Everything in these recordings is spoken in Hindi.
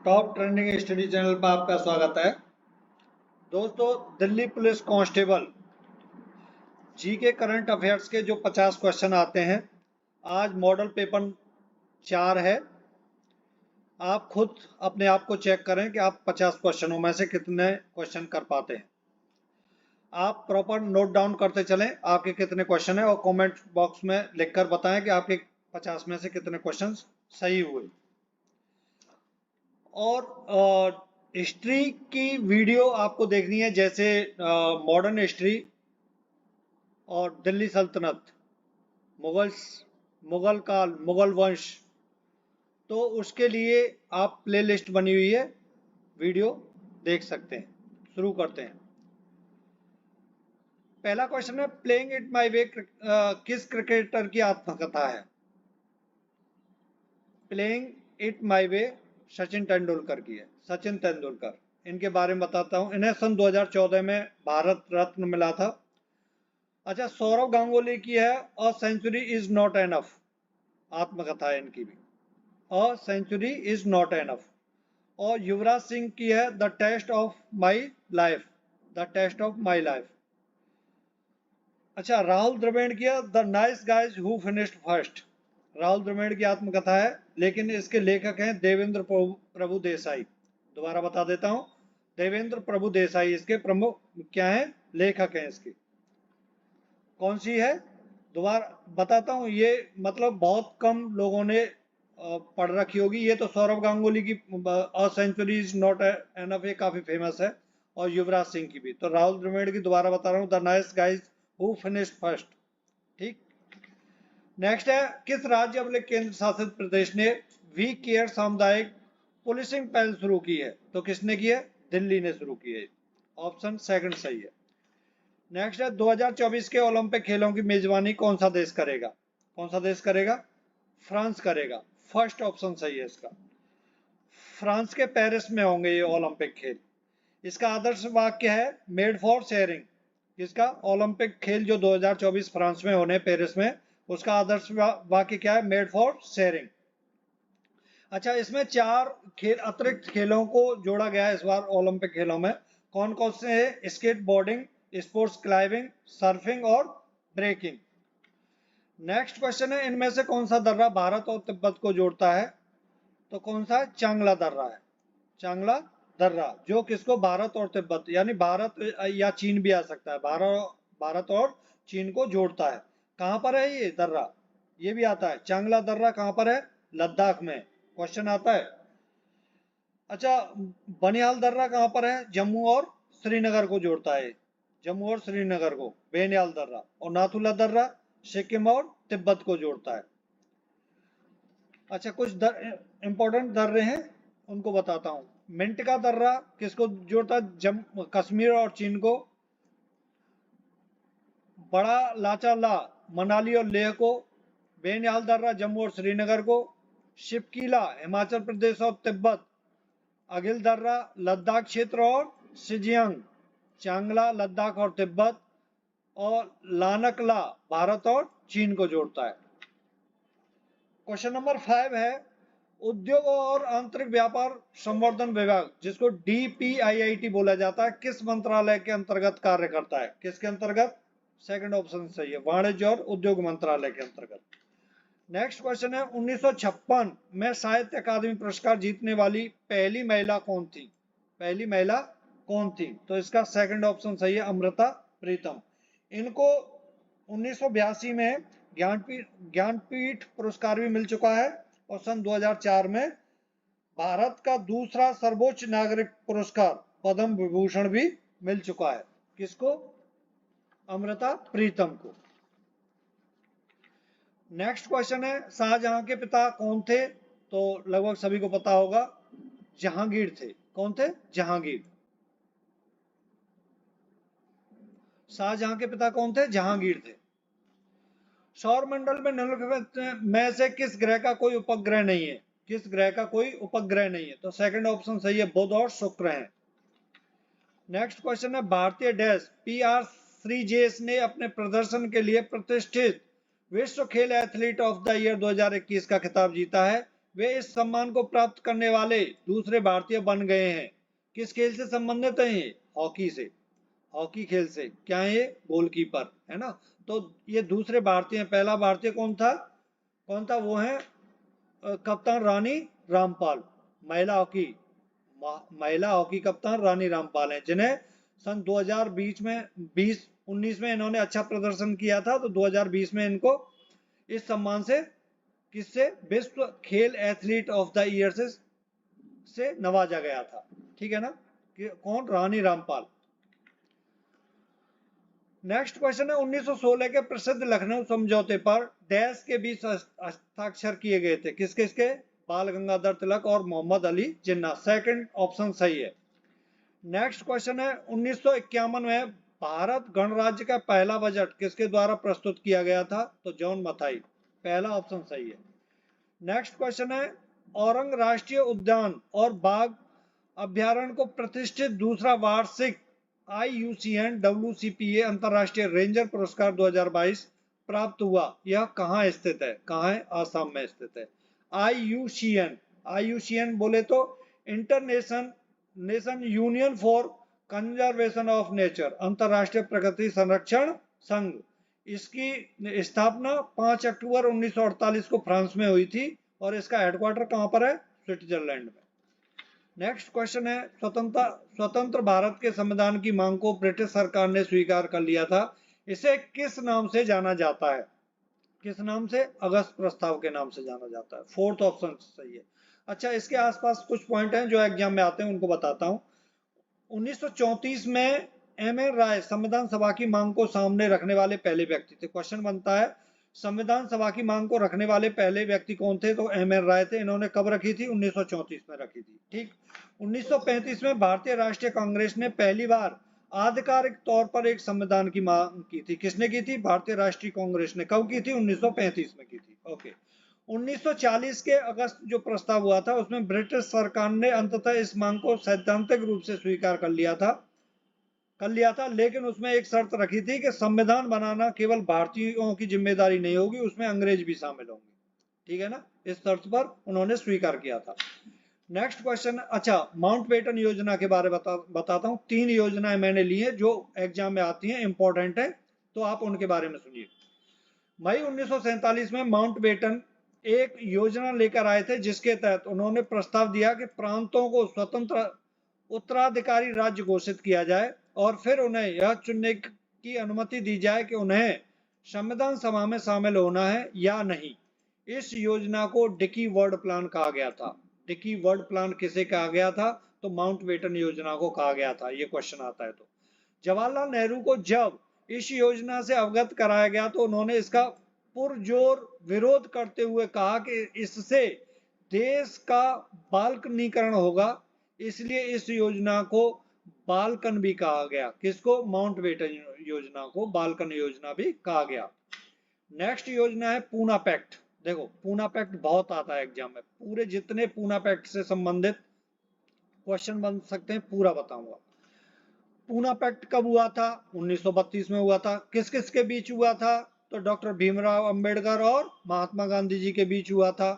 टॉप ट्रेंडिंग स्टडी चैनल पर आपका स्वागत है। दोस्तों, Delhi police constable GK current affairs के जो 50 क्वेश्चन आते हैं, आज मॉडल पेपर 4 है। आप खुद अपने आप को चेक करें कि आप 50 क्वेश्चनों में से कितने क्वेश्चन कर पाते हैं। आप प्रॉपर नोट डाउन करते चलें आपके कितने क्वेश्चन हैं और कमेंट बॉक्स में लिखकर बताएं कि आपके 50 में से कितने क्वेश्चन सही हुए। और हिस्ट्री की वीडियो आपको देखनी है, जैसे मॉडर्न हिस्ट्री और दिल्ली सल्तनत, मुगल काल, मुगल वंश, तो उसके लिए आप प्लेलिस्ट बनी हुई है, वीडियो देख सकते हैं। शुरू करते हैं। पहला क्वेश्चन है, प्लेइंग इट माई वे किस क्रिकेटर की आत्मकथा है? प्लेइंग इट माई वे सचिन तेंदुलकर की है। सचिन तेंदुलकर, इनके बारे में बताता हूं। इन्हें सन 2014 में भारत रत्न मिला था। अच्छा, सौरव गांगुली की है a century is not enough, आत्मकथा है इनकी भी, a century is not enough. और युवराज सिंह की है the test of my life, the test of my life. अच्छा, राहुल द्रविड़ की है the nice guys who finished first, Rahul Dravid की आत्मकथा है, लेकिन इसके लेखक हैं देवेंद्र प्रभु देसाई। दोबारा बता देता हूं, देवेंद्र प्रभु देसाई इसके प्रमुख क्या है, लेखक हैं इसके। कौन सी है दोबारा बताता हूं, ये मतलब बहुत कम लोगों ने पढ़ रखी होगी। ये तो सौरव गांगुली की a century is not enough, ये काफी फेमस है। और युवराज सिंह की भी। तो राहुल द्रविड़ की दोबारा बता रहा हूं, the nice guys who finished first. ठीक। नेक्स्ट है, किस राज्य अपने केंद्र शासित प्रदेश ने वी केयर सामुदायिक पुलिसिंग पहल शुरू की है? तो किसने की है? दिल्ली ने शुरू की है। ऑप्शन सेकंड सही है। नेक्स्ट है, 2024 के ओलंपिक खेलों की मेजबानी कौन सा देश करेगा? कौन सा देश करेगा? फ्रांस करेगा। फर्स्ट ऑप्शन सही है इसका। फ्रांस के पेरिस में होंगे ये ओलंपिक खेल। इसका आदर्श वाक्य है मेड फॉर शेयरिंग। इसका ओलंपिक खेल जो 2024 फ्रांस में होने पेरिस में, उसका आदर्श वाक्य क्या है? Made for sharing. अच्छा, इसमें 4 खेल अतिरिक्त खेलों को जोड़ा गया है इस बार ओलंपिक खेलों में। कौन कौन से है? Skateboarding, sports climbing, surfing और ब्रेकिंग। नेक्स्ट क्वेश्चन है, इनमें से कौन सा दर्रा भारत और तिब्बत को जोड़ता है? तो कौन सा है? चांगला दर्रा है। चांगला दर्रा, जो किसको? भारत और तिब्बत, यानी भारत या चीन भी आ सकता है। भारत और चीन को जोड़ता है। कहां पर है ये दर्रा? ये भी आता है। चांगला दर्रा कहां पर है? लद्दाख में। क्वेश्चन आता है। अच्छा, बनिहाल दर्रा कहां पर है? जम्मू और श्रीनगर को जोड़ता है। जम्मू और श्रीनगर को बेनिहाल दर्रा। और नाथुला दर्रा सिक्किम और तिब्बत को जोड़ता है। अच्छा, कुछ इंपॉर्टेंट दर्रे हैं, उनको बताता हूं। मिंट का दर्रा किसको जोड़ता है? कश्मीर और चीन को। बड़ा लाचा ला मनाली और लेह को। बेनिहाल दर्रा जम्मू और श्रीनगर को। शिपकीला हिमाचल प्रदेश और तिब्बत। अगिल दर्रा लद्दाख क्षेत्र और सिजियांग। चांगला लद्दाख और तिब्बत। और लानकला भारत और चीन को जोड़ता है। क्वेश्चन नंबर 5 है, उद्योग और आंतरिक व्यापार संवर्धन विभाग, जिसको DPIIT बोला जाता है, किस मंत्रालय के अंतर्गत कार्य करता है? किसके अंतर्गत? सेकंड ऑप्शन सही है, वाणिज्य और उद्योग मंत्रालय के अंतर्गत। नेक्स्ट क्वेश्चन है, 1956 में साहित्य अकादमी पुरस्कार जीतने वाली पहली महिला कौन थी? पहली महिला कौन थी? तो इसका सेकंड ऑप्शन सही है, अमृता प्रीतम। इनको 1982 में ज्ञानपीठ पुरस्कार भी मिल चुका है। और सन 2004 में भारत का दूसरा सर्वोच्च नागरिक पुरस्कार पद्म विभूषण भी मिल चुका है। किसको? अमृता प्रीतम को। नेक्स्ट क्वेश्चन है, शाहजहां के पिता कौन थे? तो लगभग सभी को पता होगा, जहांगीर थे। कौन थे? जहांगीर। शाहजहां के पिता कौन थे? जहांगीर थे। सौर मंडल में निम्नलिखित में से किस ग्रह का कोई उपग्रह नहीं है? किस ग्रह का कोई उपग्रह नहीं है? तो सेकंड ऑप्शन सही है, बुध और शुक्र हैं। नेक्स्ट क्वेश्चन है, भारतीय डैश PR श्रीजेश ने अपने प्रदर्शन के लिए प्रतिष्ठित विश्व खेल एथलीट ऑफ द ईयर 2021 का खिताब जीता है। वे इस सम्मान को प्राप्त करने वाले दूसरे भारतीय बन गए हैं। किस खेल से संबंधित है ये? हॉकी से, हॉकी खेल से। क्या है ये? गोलकीपर है ना। तो ये दूसरे भारतीय हैं। पहला भारतीय कौन था? कौन था? वो है कप्तान रानी रामपाल। महिला हॉकी, महिला हॉकी कप्तान रानी रामपाल हैं, जिन्हें सन 2020 में 2019 में इन्होंने अच्छा प्रदर्शन किया था, तो 2020 में इनको इस सम्मान से, किससे? विश्व खेल एथलीट ऑफ द ईयर से नवाजा गया था। ठीक है ना। कौन? रानी रामपाल। नेक्स्ट क्वेश्चन है 1916 के प्रसिद्ध लखनऊ समझौते पर डैश के बीच हस्ताक्षर किए गए थे। किसके? इसके बाल गंगाधर तिलक और मोहम्मद अली जिन्ना। सेकंड ऑप्शन सही है। नेक्स्ट क्वेश्चन है 1951 में भारत गणराज्य का पहला बजट किसके द्वारा प्रस्तुत किया गया था? तो जॉन मथाई। पहला ऑप्शन सही है। नेक्स्ट क्वेश्चन है औरंग राष्ट्रीय उद्यान और बाघ अभ्यारण्य को प्रतिष्ठित दूसरा वार्षिक IUCN WCPA अंतरराष्ट्रीय रेंजर पुरस्कार 2022 प्राप्त हुआ। यह कहाँ स्थित है? कहाँ है? आसाम में स्थित है। IUCN बोले तो international union for conservation of nature, अंतरराष्ट्रीय प्रकृति संरक्षण संघ। इसकी स्थापना 5 अक्टूबर 1948 को फ्रांस में हुई थी और इसका हेडक्वार्टर कहां पर है? स्विट्जरलैंड में। नेक्स्ट क्वेश्चन है स्वतंत्र भारत के संविधान की मांग को ब्रिटिश सरकार ने स्वीकार कर लिया था। इसे किस नाम से जाना जाता है? किस नाम से? अगस्त प्रस्ताव के नाम से जाना जाता है। फोर्थ ऑप्शन सही है। अच्छा, इसके आसपास कुछ पॉइंट हैं जो एग्जाम में आते हैं, उनको बताता हूं। 1934 में MN राय संविधान सभा की मांग को सामने रखने वाले पहले व्यक्ति थे। क्वेश्चन बनता है संविधान सभा की मांग को रखने वाले पहले व्यक्ति कौन थे? तो MN राय थे। इन्होंने कब रखी थी? 1934 में रखी थी। ठीक। 1935 में भारतीय राष्ट्रीय कांग्रेस ने पहली बार आधिकारिक तौर पर एक संविधान की मांग की थी। किसने की थी? भारतीय राष्ट्रीय कांग्रेस ने। कब की थी? 1935 में की थी। ओके। 1940 के अगस्त जो प्रस्ताव हुआ था उसमें ब्रिटिश सरकार ने अंततः इस मांग को सैद्धांतिक रूप से स्वीकार कर लिया था, लेकिन उसमें एक शर्त रखी थी कि संविधान बनाना केवल भारतीयों की जिम्मेदारी नहीं होगी, उसमें अंग्रेज भी शामिल होंगे। ठीक है ना। इस शर्त पर उन्होंने स्वीकार किया था। Next question. अच्छा, माउंटबेटन योजना के बारे में बताता हूं। 3 योजनाएं मैंने ली है जो एग्जाम में आती हैं, इंपॉर्टेंट है, तो आप उनके बारे में सुनिए। मई 1947 में माउंटबेटन एक योजना लेकर आए थे जिसके तहत उन्होंने प्रस्ताव दिया कि प्रांतों को स्वतंत्र उत्तराधिकारी राज्य घोषित किया जाए और फिर उन्हें यह चुनने की अनुमति दी जाए कि उन्हें संविधान सभा में शामिल होना है या नहीं। इस योजना को डिकी वर्ड प्लान कहा गया था। डिकी वर्ड प्लान किसे कहा गया था? तो माउंटबेटन योजना को कहा गया था। ये क्वेश्चन आता है तो जवाहरलाल नेहरू को जब इस योजना से अवगत कराया गया तो उन्होंने इसका पुरजोर विरोध करते हुए कहा कि इससे देश का बाल्कनीकरण होगा, इसलिए इस योजना को बाल्कन भी कहा गया। किसको? माउंटबेटन योजना को बाल्कन योजना भी कहा गया। नेक्स्ट योजना है पूना पैक्ट। देखो, पूना पैक्ट बहुत आता है एग्जाम में। पूरे जितने पूना पैक्ट से संबंधित क्वेश्चन बन सकते हैं पूरा बताऊंगा। पूना पैक्ट कब हुआ था? 1932 में हुआ था। किस किस के बीच हुआ था? तो डॉक्टर भीमराव अंबेडकर और महात्मा गांधी जी के बीच हुआ था।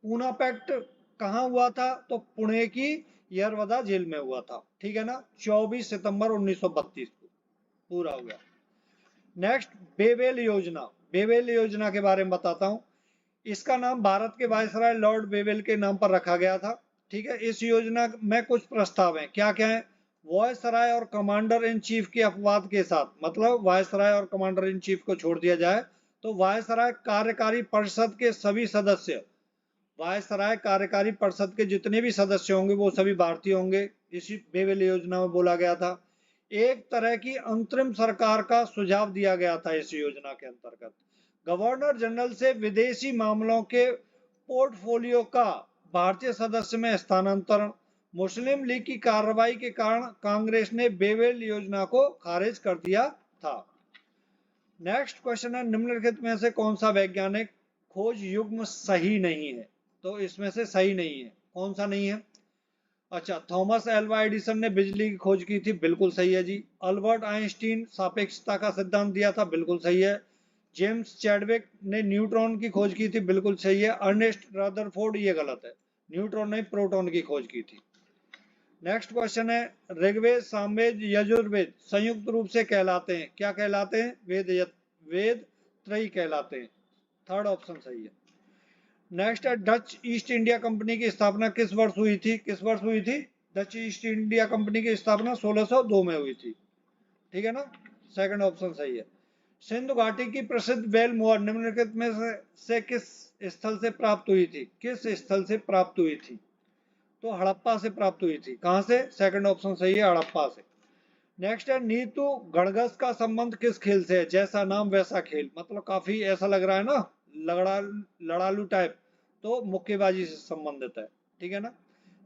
पूना पैक्ट कहां हुआ था? तो पुणे की यरवदा जेल में हुआ था। ठीक है ना। 24 सितंबर 1932 को पूरा हो गया। नेक्स्ट, बेवेल योजना। बेवेल योजना के बारे में बताता हूं। इसका नाम भारत के वायसराय लॉर्ड बेवेल के नाम पर रखा गया था। ठीक है। इस योजना में कुछ प्रस्ताव हैं। क्या क्या है? वायसराय और कमांडर इन चीफ के अपवाद के साथ, मतलब वायसराय और कमांडर इन चीफ को छोड़ दिया जाए तो वायसराय कार्यकारी परिषद के सभी सदस्य, वायसराय कार्यकारी परिषद के जितने भी सदस्य होंगे वो सभी भारतीय होंगे। इसी बेवेल योजना में बोला गया था। एक तरह की अंतरिम सरकार का सुझाव दिया गया था इस योजना के अंतर्गत। गवर्नर जनरल से विदेशी मामलों के पोर्टफोलियो का भारतीय सदस्य में स्थानांतरण। मुस्लिम लीग की कार्रवाई के कारण कांग्रेस ने बेवेल योजना को खारिज कर दिया था। नेक्स्ट क्वेश्चन है निम्नलिखित में से कौन सा वैज्ञानिक खोज युग्म सही नहीं है? तो इसमें से सही नहीं है। कौन सा नहीं है? अच्छा, थॉमस एल्वा एडिसन ने बिजली की खोज की थी। बिल्कुल सही है जी। अल्बर्ट आइंस्टीन सापेक्षता का सिद्धांत दिया था। बिल्कुल सही है। जेम्स चैडविक ने न्यूट्रॉन की खोज की थी, बिल्कुल सही है। अर्नेस्ट रदरफोर्ड, ये गलत है, न्यूट्रॉन ने प्रोटॉन की खोज की थी। नेक्स्ट क्वेश्चन है, ऋग्वेद, सामवेद, यजुर्वेद संयुक्त रूप से कहलाते हैं, क्या कहलाते हैं? वेद त्रयी कहलाते हैं। थर्ड ऑप्शन सही है। नेक्स्ट है, डच ईस्ट इंडिया कंपनी की स्थापना किस वर्ष हुई थी? किस वर्ष हुई थी? डच ईस्ट इंडिया कंपनी की स्थापना 1602 में हुई थी, ठीक है ना? सेकंड ऑप्शन सही है। सिंधु घाटी की प्रसिद्ध बेल मुहर निम्नलिखित में से किस स्थल से प्राप्त हुई थी? किस स्थल से प्राप्त हुई थी? तो हड़प्पा से प्राप्त हुई थी। कहां से? सेकंड ऑप्शन सही है, हड़प्पा से। नेक्स्ट है, नीतू गड़गस का संबंध किस खेल से है? जैसा नाम वैसा खेल, मतलब काफी ऐसा लग रहा है ना, लगड़ा लड़ालू टाइप, तो मुक्केबाजी से संबंधित है, ठीक है ना?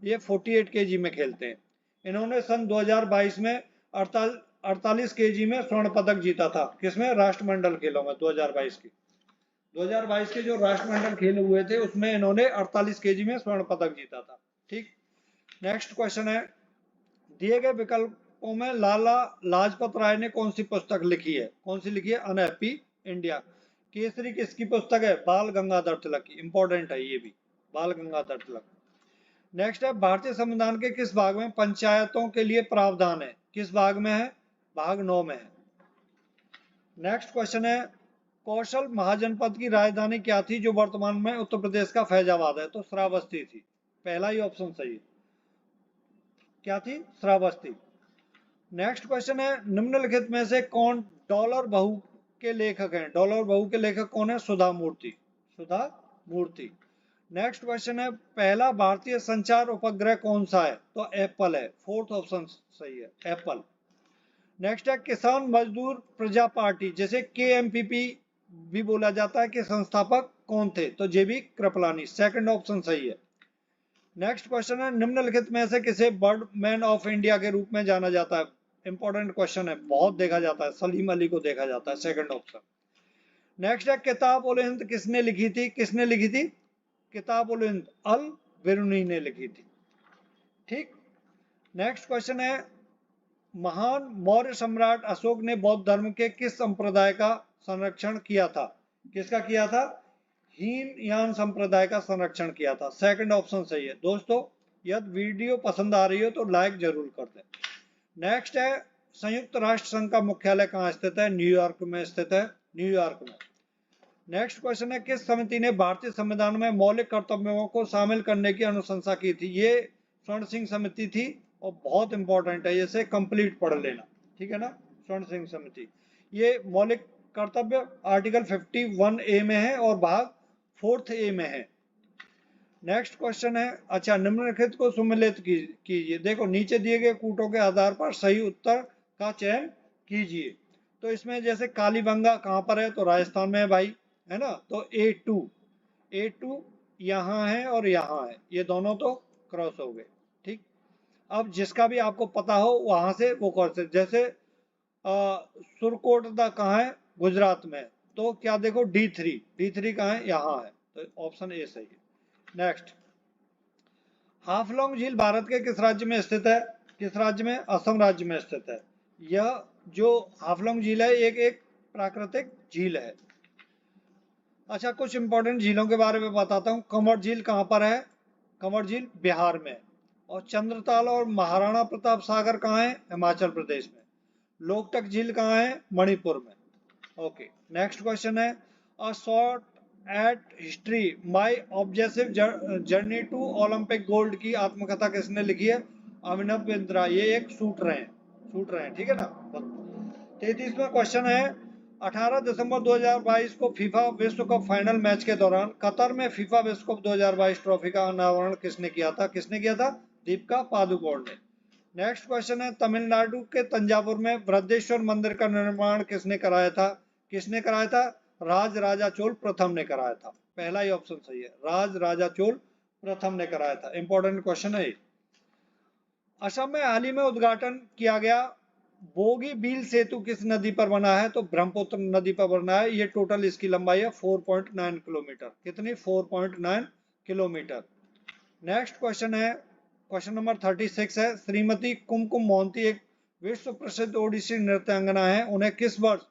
ये 48 केजी में खेलते हैं। इन्होंने सन 2022 में 48 केजी में स्वर्ण पदक जीता था। किसमें? राष्ट्रमंडल खेलों में 2022 की। 2022 के जो राष्ट्रमंडल खेल हुए थे उसमें इन्होंने 48 केजी में स्वर्ण पदक जीता था, ठीक। नेक्स्ट क्वेश्चन है, दिए गए विकल्पों में लाला लाजपत राय ने कौन सी पुस्तक लिखी है? कौन सी लिखी है? Unhappy India. केसरी किसकी पुस्तक है? बाल गंगाधर तिलक की। इंपॉर्टेंट है ये भी, बाल गंगाधर तिलक। नेक्स्ट है, भारतीय संविधान के किस भाग में पंचायतों के लिए प्रावधान है? किस भाग में है? भाग 9 में है। नेक्स्ट क्वेश्चन है, कौशल महाजनपद की राजधानी क्या थी जो वर्तमान में उत्तर प्रदेश का फैजाबाद है? तो श्रावस्ती थी, पहला ही ऑप्शन सही है। क्या थी? श्रावस्ती। नेक्स्ट क्वेश्चन है, निम्नलिखित में से कौन डॉलर बहू के लेखक हैं? डॉलर बहू के लेखक कौन है? सुधा मूर्ति। सुधा मूर्ति। नेक्स्ट क्वेश्चन है, पहला भारतीय संचार उपग्रह कौन सा है? तो एप्पल है, फोर्थ ऑप्शन सही है, एप्पल। नेक्स्ट है, किसान मजदूर प्रजा पार्टी जिसे केएमपीपी भी बोला जाता है, के संस्थापक कौन थे? तो जेबी कृपलानी, सेकंड ऑप्शन सही है। नेक्स्ट क्वेश्चन है, निम्नलिखित में से किसे बर्ड मैन ऑफ इंडिया के रूप में जाना जाता है? इंपॉर्टेंट क्वेश्चन है, बहुत देखा जाता है, सलीम अली को देखा जाता है, सेकंड ऑप्शन। नेक्स्ट है, किताब उल हिंद किसने लिखी थी? किसने लिखी थी? किताब उल हिंद अल बिरूनी ने लिखी थी, ठीक। नेक्स्ट क्वेश्चन है, महान मौर्य सम्राट अशोक ने बौद्ध धर्म के किस संप्रदाय का संरक्षण किया था? किसका किया था? हीनयान संप्रदाय का संरक्षण किया था, सेकंड ऑप्शन सही है। दोस्तों, यदि वीडियो पसंद आ रही हो तो लाइक जरूर कर दें। नेक्स्ट है, संयुक्त राष्ट्र संघ का मुख्यालय कहां स्थित है? न्यूयॉर्क में स्थित है, न्यूयॉर्क में। नेक्स्ट क्वेश्चन है, किस समिति ने भारतीय संविधान में मौलिक कर्तव्यों को शामिल करने की अनुशंसा की थी? ये स्वर्ण सिंह समिति थी और बहुत इंपॉर्टेंट है, इसे कंप्लीट पढ़ लेना, ठीक है ना? स्वर्ण सिंह समिति, ये मौलिक कर्तव्य आर्टिकल 51A में है और भाग 4th A में है। नेक्स्ट क्वेश्चन है, अच्छा, निम्नलिखित को सुमेलित कीजिए। देखो, नीचे दिए गए कूटों के आधार पर सही उत्तर का चयन कीजिए। तो इसमें जैसे कालीबंगा कहां पर है? तो राजस्थान में है भाई, है ना? तो A2 यहाँ है और यहाँ है, ये दोनों तो क्रॉस हो गए, ठीक। अब जिसका भी आपको पता हो वहां से वो कर सकते, जैसे सुरकोटदा कहाँ है? गुजरात में। तो क्या देखो, D3 कहाँ है? यहाँ है, तो ऑप्शन ए सही है। नेक्स्ट, हाफलोंग झील भारत के किस राज्य में स्थित है? किस राज्य में? असम राज्य में स्थित है। यह जो हाफलोंग झील है एक प्राकृतिक झील है। अच्छा, कुछ इंपॉर्टेंट झीलों के बारे में बताता हूँ। कंवर झील कहाँ पर है? कंवर झील बिहार में। और चंद्रताल और महाराणा प्रताप सागर कहाँ है? हिमाचल प्रदेश में। लोकटक झील कहाँ है? मणिपुर में। ओके, नेक्स्ट क्वेश्चन है, a shot at history my obsessive journey to Olympic gold की आत्मकथा किसने लिखी है? अभिनव बिंद्रा। ये एक शूटर हैं, ठीक है ना? 33वां क्वेश्चन है, 18 दिसंबर 2022 को फीफा विश्व कप फाइनल मैच के दौरान कतर में फीफा विश्व कप 2022 ट्रॉफी का अनावरण किसने किया था? किसने किया था? दीपिका पादुकोण ने। नेक्स्ट क्वेश्चन है, तमिलनाडु के तंजावुर में बृहदेश्वर मंदिर का निर्माण किसने कराया था? किसने कराया था? राज राजा चोल प्रथम ने कराया था, पहला ही ऑप्शन सही है, राज राजा चोल प्रथम ने कराया था। इंपॉर्टेंट क्वेश्चन है। असम में हाल ही में उद्घाटन किया गया बोगीबील सेतु किस नदी पर बना है? तो ब्रह्मपुत्र नदी पर बना है। ये टोटल इसकी लंबाई है 4.9 किलोमीटर। कितनी? 4.9 किलोमीटर। नेक्स्ट क्वेश्चन है, क्वेश्चन नंबर 36 है, श्रीमती कुमकुम मोहंती एक विश्व प्रसिद्ध ओडिसी नृत्यांगना है, उन्हें किस वर्ष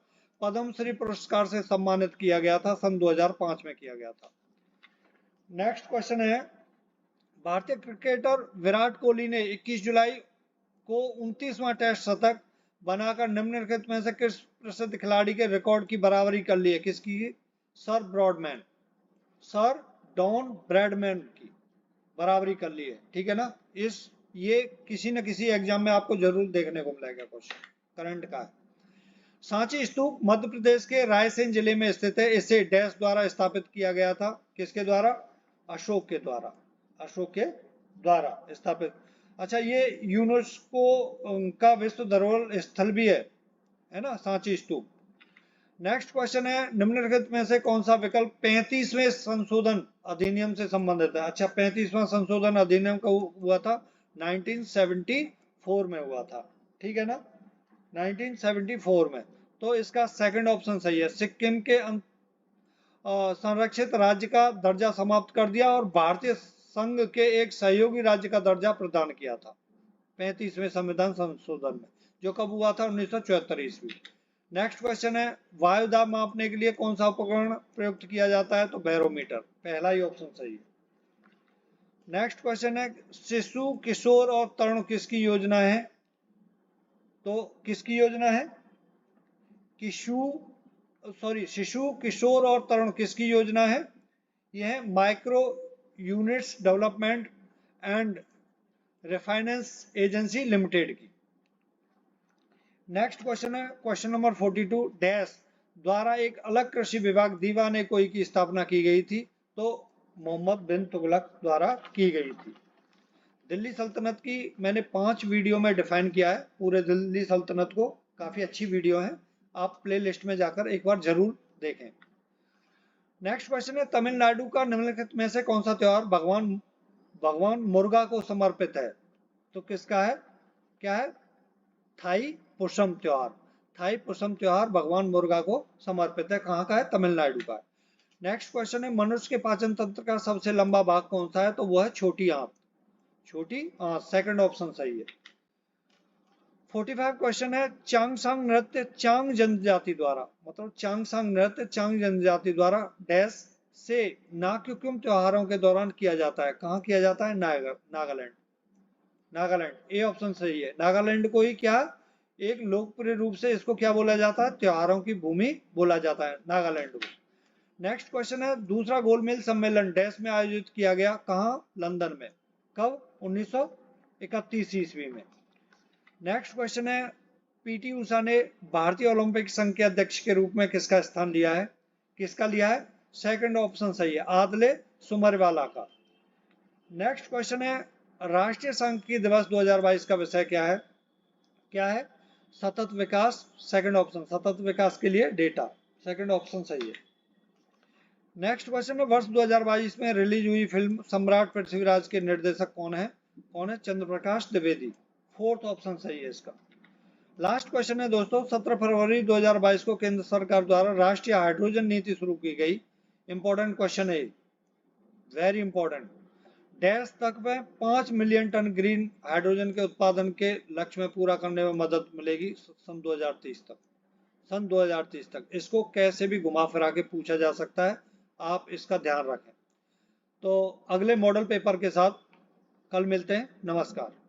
पद्मश्री पुरस्कार से सम्मानित किया गया था, सन 2005 में किया गया था। नेक्स्ट क्वेश्चन है, भारतीय क्रिकेटर विराट कोहली ने 21 जुलाई को 29वां टेस्ट शतक बनाकर निम्नलिखित में से किस प्रसिद्ध खिलाड़ी के रिकॉर्ड की बराबरी कर ली है? किसकी? सर डॉन ब्रैडमैन की बराबरी कर ली है। ठीक है ना, ये किसी न किसी एग्जाम में आपको जरूर देखने को मिलेगा, क्वेश्चन करंट का है। सांची स्तूप मध्य प्रदेश के रायसेन जिले में स्थित है। इसे डैश द्वारा स्थापित किया गया था। किसके द्वारा? अशोक के द्वारा स्थापित। अच्छा, ये यूनेस्को का विश्व धरोहर स्थल भी है ना, सांची स्तूप। नेक्स्ट क्वेश्चन है, निम्नलिखित में से कौन सा विकल्प 35वें संशोधन अधिनियम से संबंधित है? अच्छा, 35वां संशोधन अधिनियम का हुआ था 1974 में हुआ था। ठीक है ना, 1974 में। तो इसका सेकंड ऑप्शन सही है। सिक्किम के संरक्षित राज्य का दर्जा समाप्त कर दिया और भारतीय संघ के एक सहयोगी राज्य का दर्जा प्रदान किया था 35वें संविधान संशोधन में, जो कब हुआ था? 1974 ईस्वी। नेक्स्ट क्वेश्चन है, वायु दाब मापने के लिए कौन सा उपकरण प्रयुक्त किया जाता है? तो बैरोमीटर, पहला ही ऑप्शन सही है। नेक्स्ट क्वेश्चन है, शिशु किशोर और तरुण किसकी योजना है? तो किसकी योजना है? शिशु किशोर और तरुण किसकी योजना है? यह है micro units development and refinance agency limited की। नेक्स्ट क्वेश्चन है, क्वेश्चन नंबर 42, डैश द्वारा एक अलग कृषि विभाग दीवाने कोई की स्थापना की गई थी? तो मोहम्मद बिन तुगलक द्वारा की गई थी। दिल्ली सल्तनत की मैंने 5 वीडियो में डिफाइन किया है पूरे दिल्ली सल्तनत को, काफी अच्छी वीडियो है, आप प्लेलिस्ट में जाकर एक बार जरूर देखें। नेक्स्ट क्वेश्चन है, तमिलनाडु का निम्नलिखित में से कौन सा त्योहार भगवान मुर्गा को समर्पित है? तो किसका है? क्या है? थाई पुषम त्योहार। थाई पुषम त्योहार भगवान मुर्गा को समर्पित है। कहाँ का है? तमिलनाडु का। नेक्स्ट क्वेश्चन है, मनुष्य के पाचन तंत्र का सबसे लंबा भाग कौन सा है? तो वह है छोटी आंत। सेकंड ऑप्शन सही है। 45 क्वेश्चन है, चांगसांग नृत्य चांग जनजाति द्वारा, मतलब चांगसांग नृत्य चांग जनजाति द्वारा डैश से नाक्युकुम त्योहारों के दौरान किया जाता है? कहाँ किया जाता है? नागालैंड। ए ऑप्शन सही है। नागालैंड को ही क्या एक लोकप्रिय रूप से इसको क्या बोला जाता है? त्योहारों की भूमि बोला जाता है नागालैंड को। नेक्स्ट क्वेश्चन है, दूसरा गोलमेज सम्मेलन डैश में आयोजित किया गया? कहाँ? लंदन में। कब? 1931 ईस्वी में। नेक्स्ट क्वेश्चन है, पीटी उषा ने भारतीय ओलंपिक संघ के अध्यक्ष के रूप में किसका स्थान लिया है? किसका लिया है? सेकंड ऑप्शन सही है, आदले सुमरवाला का। नेक्स्ट क्वेश्चन है, राष्ट्रीय सांख्यिकी दिवस 2022 का विषय क्या है? क्या है? सतत विकास। सेकंड ऑप्शन, सतत विकास के लिए डेटा, सेकंड ऑप्शन सही है। नेक्स्ट क्वेश्चन है, वर्ष 2022 में रिलीज हुई फिल्म सम्राट पृथ्वीराज के निर्देशक कौन है? चंद्रप्रकाश द्विवेदी। फोर्थ ऑप्शन सही है इसका। लास्ट क्वेश्चन है दोस्तों, 17 फरवरी 2022 को केंद्र सरकार द्वारा राष्ट्रीय हाइड्रोजन नीति शुरू की गई। इंपॉर्टेंट क्वेश्चन है, वेरी इंपॉर्टेंट। डैश तक में 5 मिलियन टन ग्रीन हाइड्रोजन के उत्पादन के लक्ष्य में पूरा करने में मदद मिलेगी सन 2030 तक। इसको कैसे भी घुमा फिरा के पूछा जा सकता है, आप इसका ध्यान रखें। तो अगले मॉडल पेपर के साथ कल मिलते हैं। नमस्कार।